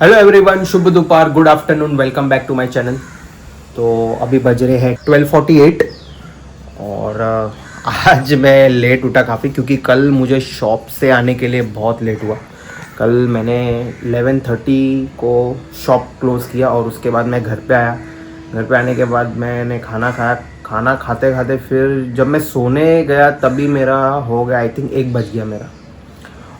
Hello everyone, शुभ दोपहर, good afternoon, welcome back to my channel. तो अभी बज रहे हैं 12:48 और आज मैं लेट उठा काफ़ी क्योंकि कल मुझे शॉप से आने के लिए बहुत लेट हुआ। कल मैंने 11:30 को शॉप क्लोज़ किया और उसके बाद मैं घर पे आया। घर पे आने के बाद मैंने खाना खाया। खाना खाते खाते फिर जब मैं सोने गया तभी मेरा हो गया, आई थिंक 1 बज गया मेरा।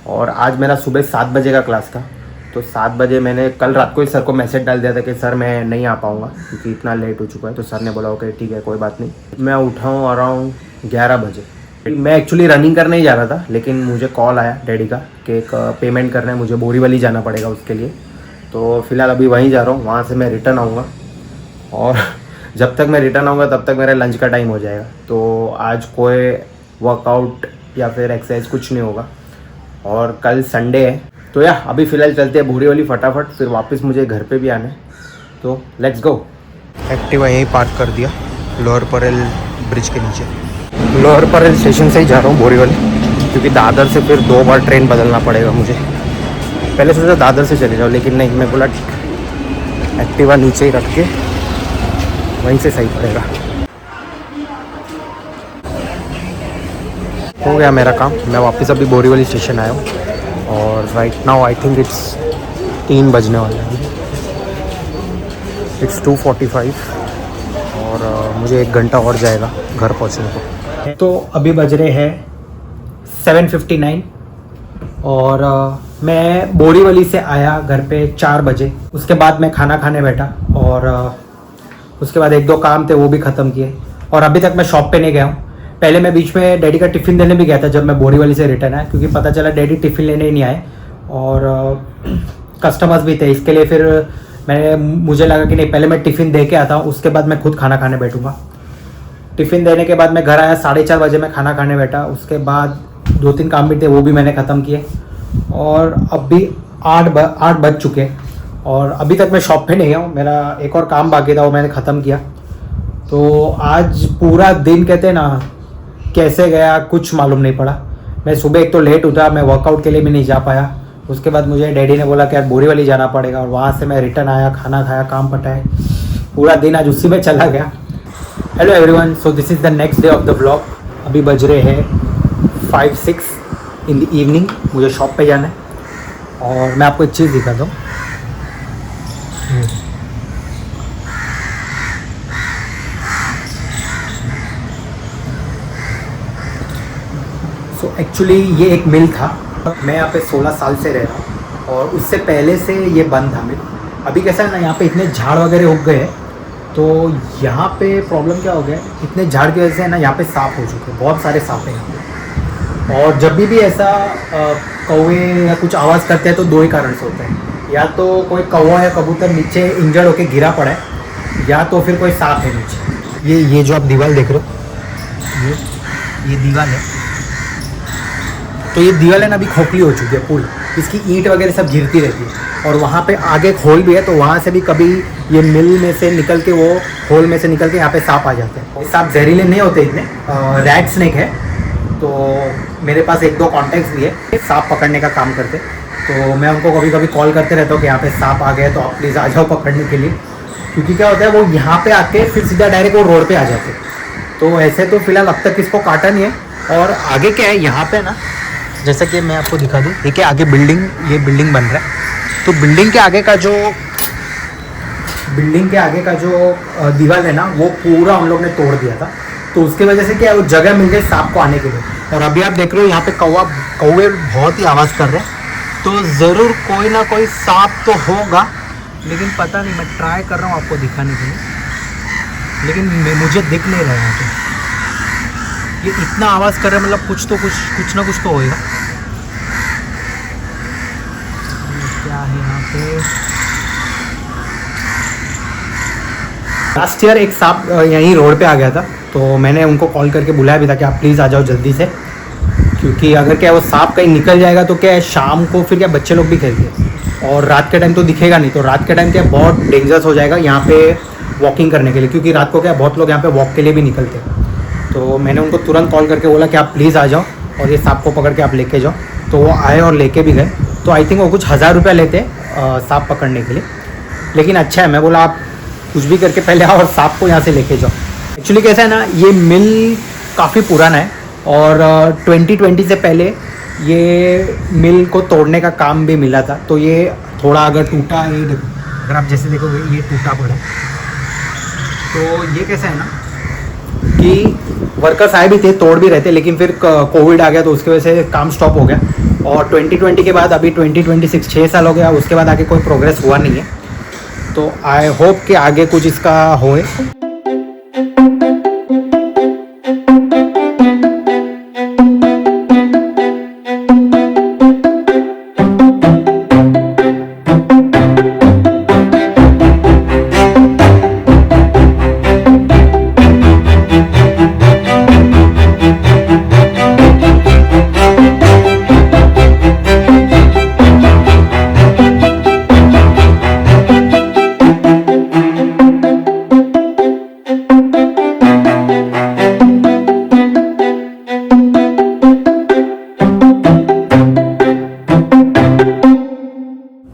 और आज मेरा सुबह 7 बजे का क्लास था। तो 7 बजे मैंने कल रात को ही सर को मैसेज डाल दिया था कि सर मैं नहीं आ पाऊँगा क्योंकि इतना लेट हो चुका है। तो सर ने बोला ओके ठीक है, कोई बात नहीं। मैं उठा हूँ अराउंड 11 बजे। मैं एक्चुअली रनिंग करने ही जा रहा था, लेकिन मुझे कॉल आया डैडी का कि एक पेमेंट करना है, मुझे बोरीवली जाना पड़ेगा उसके लिए। तो फिलहाल अभी वहीं जा रहा हूँ, वहाँ से मैं रिटर्न आऊँगा और जब तक मैं रिटर्न आऊँगा तब तक मेरा लंच का टाइम हो जाएगा। तो आज कोई वर्कआउट या फिर एक्सरसाइज कुछ नहीं होगा और कल संडे है। तो अभी फ़िलहाल चलते हैं बोरीवली फटाफट, फिर वापस मुझे घर पे भी आना है। तो लेट्स गो। एक्टिवा यहीं पार्क कर दिया लोअर परेल ब्रिज के नीचे। लोअर परेल स्टेशन से ही जा रहा हूँ बोरीवली क्योंकि दादर से फिर 2 बार ट्रेन बदलना पड़ेगा मुझे। पहले सोचा दादर से चले जाओ, लेकिन नहीं, मैं बोला ठीक, एक्टिवा नीचे ही रख के वहीं से सही पड़ेगा। हो गया मेरा काम, मैं वापस अभी बोरीवली स्टेशन आया हूँ और right now I think it's 3 बजने वाला है। इट्स 2:45 और मुझे 1 घंटा और जाएगा घर पहुँचने को। तो अभी बज रहे हैं 7:59 और मैं बोरीवली से आया घर पे 4 बजे। उसके बाद मैं खाना खाने बैठा और उसके बाद 1-2 काम थे वो भी ख़त्म किए और अभी तक मैं शॉप पे नहीं गया हूँ। पहले मैं बीच में डैडी का टिफ़िन देने भी गया था जब मैं बोरीवली से रिटर्न आया, क्योंकि पता चला डैडी टिफ़िन लेने ही नहीं आए और कस्टमर्स भी थे। इसके लिए फिर मुझे लगा कि नहीं, पहले मैं टिफ़िन दे के आता हूँ, उसके बाद मैं खुद खाना खाने बैठूँगा। टिफ़िन देने के बाद मैं घर आया, 4:30 बजे मैं खाना खाने बैठा। उसके बाद 2-3 काम भी थे वो भी मैंने ख़त्म किए और अभी 8 बज चुके और अभी तक मैं शॉप पे नहीं हूँ। मेरा एक और काम बाकी था वो मैंने ख़त्म किया। तो आज पूरा दिन कहते हैं ना कैसे गया कुछ मालूम नहीं पड़ा। मैं सुबह एक तो लेट उठा, मैं वर्कआउट के लिए भी नहीं जा पाया। उसके बाद मुझे डैडी ने बोला कि यार बोरीवली जाना पड़ेगा और वहाँ से मैं रिटर्न आया, खाना खाया, काम पटाए, पूरा दिन आज उसी में चला गया। Hello everyone, so this is the next day of the vlog. अभी बज रहे हैं 5-6 इन द इवनिंग। मुझे शॉप पे जाना है और मैं आपको एक चीज़ दिखाता हूँ। सो एक्चुअली ये एक मिल था। मैं यहाँ पे 16 साल से रह रहा हूँ और उससे पहले से ये बंद था मिल। अभी कैसा है ना, यहाँ पे इतने झाड़ वगैरह उग गए, तो यहाँ पे प्रॉब्लम क्या हो गया, इतने झाड़ की वजह से ना यहाँ पे सांप हो चुके हैं, बहुत सारे सांप हैं यहाँ पे। और जब भी ऐसा कौवे या कुछ आवाज़ करते हैं तो 2 ही कारण से होते हैं, या तो कोई कौवा या कबूतर नीचे इंजर्ड होकर गिरा पड़ा है, या तो फिर कोई सांप है नीचे। ये जो आप दीवार देख रहे हो, ये दीवार है। तो ये दीवार है ना अभी खोखली हो चुकी है पूरी, इसकी ईंट वगैरह सब गिरती रहती है और वहाँ पे आगे एक होल भी है, तो वहाँ से भी कभी ये मिल में से निकल के, वो होल में से निकल के यहाँ पे सांप आ जाते हैं। सांप जहरीले नहीं होते इतने, रैट स्नेक है। तो मेरे पास 1-2 कॉन्टैक्ट्स भी है सांप पकड़ने का काम करते, तो मैं उनको कभी कभी कॉल करते रहता हूँ कि यहाँ पे सांप आ गए तो आप प्लीज़ आ जाओ पकड़ने के लिए। क्योंकि क्या होता है, वो यहाँ पे आके फिर सीधा डायरेक्ट वो रोड पे आ जाते हैं। तो ऐसे तो फिलहाल अब तक किसको काटा नहीं है। और आगे क्या है यहाँ पे ना, जैसा कि मैं आपको दिखा दूँ, देखिए आगे ये बिल्डिंग बन रहा है। तो बिल्डिंग के आगे का जो दीवार है ना, वो पूरा हम लोग ने तोड़ दिया था। तो उसके वजह से क्या है, वो जगह मिल गई सांप को आने के लिए। और अभी आप देख रहे हो यहाँ पे कौवे बहुत ही आवाज़ कर रहे हैं, तो ज़रूर कोई ना कोई सांप तो होगा, लेकिन पता नहीं, मैं ट्राई कर रहा हूँ आपको दिखाने के लिए, लेकिन मुझे दिख नहीं रहा है यहाँ पे। ये इतना आवाज़ कर रहा है, मतलब कुछ ना कुछ तो होएगा। क्या है यहाँ पे, लास्ट ईयर एक सांप यहीं रोड पे आ गया था, तो मैंने उनको कॉल करके बुलाया भी था कि आप प्लीज़ आ जाओ जल्दी से, क्योंकि अगर क्या वो सांप कहीं निकल जाएगा तो क्या है, शाम को फिर क्या बच्चे लोग भी खेलते हैं और रात के टाइम तो दिखेगा नहीं। तो रात के टाइम क्या बहुत डेंजरस हो जाएगा यहाँ पे वॉकिंग करने के लिए, क्योंकि रात को क्या बहुत लोग यहाँ पे वॉक के लिए भी निकलते हैं। तो मैंने उनको तुरंत कॉल करके बोला कि आप प्लीज़ आ जाओ और ये सांप को पकड़ के आप लेके जाओ। तो वो आए और लेके भी गए। तो आई थिंक वो कुछ 1000 रुपया लेते सांप पकड़ने के लिए, लेकिन अच्छा है। मैं बोला आप कुछ भी करके पहले आओ और सांप को यहाँ से लेके जाओ। एक्चुअली कैसा है ना, ये मिल काफ़ी पुराना है और 2020 से पहले ये मिल को तोड़ने का काम भी मिला था, तो ये थोड़ा अगर टूटा, ये देखो, अगर आप जैसे देखोगे ये टूटा पड़ा है। तो ये कैसा है ना कि वर्कर्स आए भी थे, तोड़ भी रहे थे, लेकिन फिर कोविड आ गया तो उसकी वजह से काम स्टॉप हो गया। और 2020 के बाद अभी 2026 6 साल हो गया, उसके बाद आगे कोई प्रोग्रेस हुआ नहीं है। तो आई होप कि आगे कुछ इसका होए।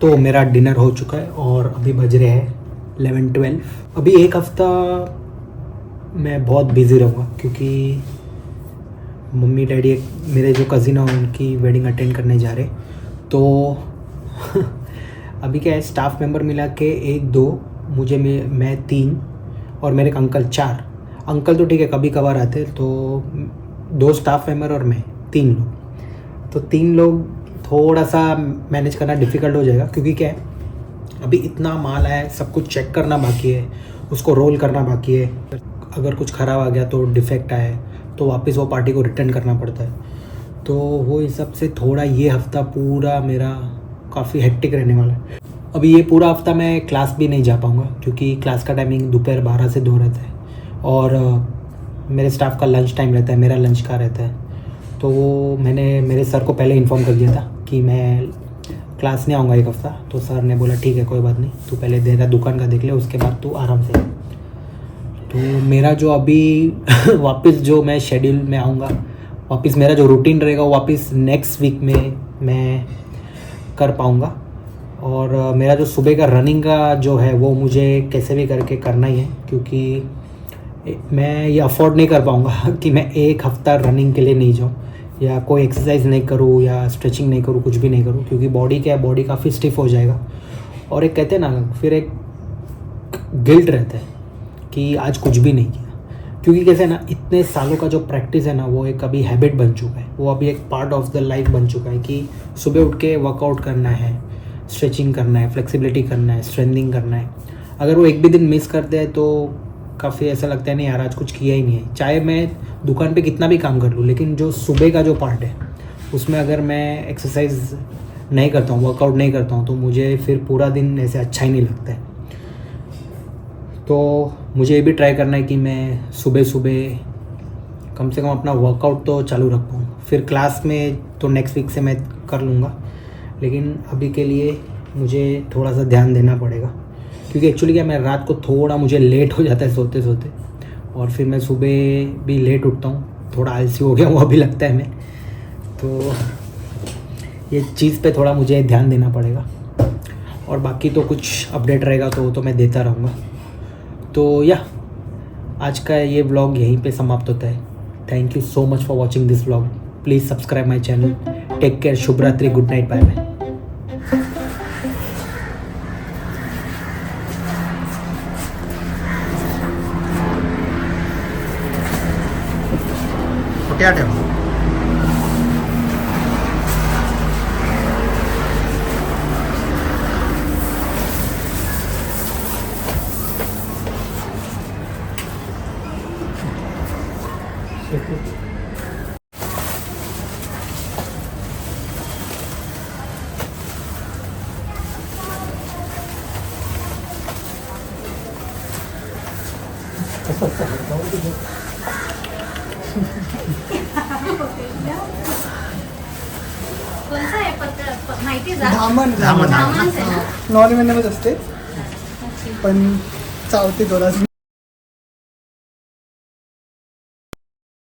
तो मेरा डिनर हो चुका है और अभी बज रहे हैं 11-12। अभी एक हफ़्ता मैं बहुत बिज़ी रहूँगा क्योंकि मम्मी डैडी मेरे जो कज़िन हैं उनकी वेडिंग अटेंड करने जा रहे। तो अभी क्या है, स्टाफ मेंबर मिला के 1-2, मुझे मैं 3 और मेरे अंकल 4। अंकल तो ठीक है कभी कभार आते, तो 2 स्टाफ मेंबर और मैं 3 लोग। तो 3 लोग थोड़ा सा मैनेज करना डिफ़िकल्ट हो जाएगा क्योंकि क्या है, अभी इतना माल है, सब कुछ चेक करना बाकी है, उसको रोल करना बाकी है। अगर कुछ ख़राब आ गया तो डिफेक्ट आए तो वापस वो पार्टी को रिटर्न करना पड़ता है। तो वो हिसाब से थोड़ा ये हफ़्ता पूरा मेरा काफ़ी हेक्टिक रहने वाला है। अभी ये पूरा हफ़्ता मैं क्लास भी नहीं जा पाऊँगा क्योंकि क्लास का टाइमिंग दोपहर 12 से 2 रहता है और मेरे स्टाफ का लंच टाइम रहता है, मेरा लंच का रहता है। तो मैंने मेरे सर को पहले इन्फॉर्म कर दिया था कि मैं क्लास नहीं आऊँगा एक हफ़्ता। तो सर ने बोला ठीक है कोई बात नहीं, तू पहले देगा दुकान का देख ले, उसके बाद तू आराम से। तो मेरा जो अभी वापस जो मैं शेड्यूल में आऊँगा, वापस मेरा जो रूटीन रहेगा वो वापस नेक्स्ट वीक में मैं कर पाऊँगा। और मेरा जो सुबह का रनिंग का जो है वो मुझे कैसे भी करके करना ही है क्योंकि मैं ये अफोर्ड नहीं कर पाऊँगा कि मैं एक हफ़्ता रनिंग के लिए नहीं जाऊँ या कोई एक्सरसाइज नहीं करूँ या स्ट्रेचिंग नहीं करूँ, कुछ भी नहीं करूँ, क्योंकि बॉडी काफ़ी स्टिफ हो जाएगा। और एक कहते हैं ना, फिर एक गिल्ट रहता है कि आज कुछ भी नहीं किया, क्योंकि कैसे ना, इतने सालों का जो प्रैक्टिस है ना वो एक अभी हैबिट बन चुका है, वो अभी एक पार्ट ऑफ द लाइफ बन चुका है कि सुबह उठ के वर्कआउट करना है, स्ट्रेचिंग करना है, फ्लेक्सिबिलिटी करना है, स्ट्रेंथनिंग करना है। अगर वो एक भी दिन मिस करते हैं तो काफ़ी ऐसा लगता है नहीं यार आज कुछ किया ही नहीं है। चाहे मैं दुकान पे कितना भी काम कर लूँ, लेकिन जो सुबह का जो पार्ट है उसमें अगर मैं एक्सरसाइज नहीं करता हूँ, वर्कआउट नहीं करता हूँ, तो मुझे फिर पूरा दिन ऐसे अच्छा ही नहीं लगता है। तो मुझे ये भी ट्राई करना है कि मैं सुबह सुबह कम से कम अपना वर्कआउट तो चालू रख पाऊँ। फिर क्लास में तो नेक्स्ट वीक से मैं कर लूँगा, लेकिन अभी के लिए मुझे थोड़ा सा ध्यान देना पड़ेगा क्योंकि एक्चुअली क्या, मैं रात को थोड़ा मुझे लेट हो जाता है सोते सोते और फिर मैं सुबह भी लेट उठता हूँ, थोड़ा आलसी हो गया वो अभी लगता है मैं। तो ये चीज़ पे थोड़ा मुझे ध्यान देना पड़ेगा और बाकी तो कुछ अपडेट रहेगा तो वो तो मैं देता रहूँगा। तो या आज का ये व्लॉग यहीं पे समाप्त होता है। Thank you so much for watching this vlog. Please subscribe my channel. Take care, शुभ रात्रि, गुड नाइट, बाय बाय। क्या ठेवा कोणता आहे पत्र माहिती जा धामण धामणच आहे ना? नॉन वेज असते पण चावते थोडासा.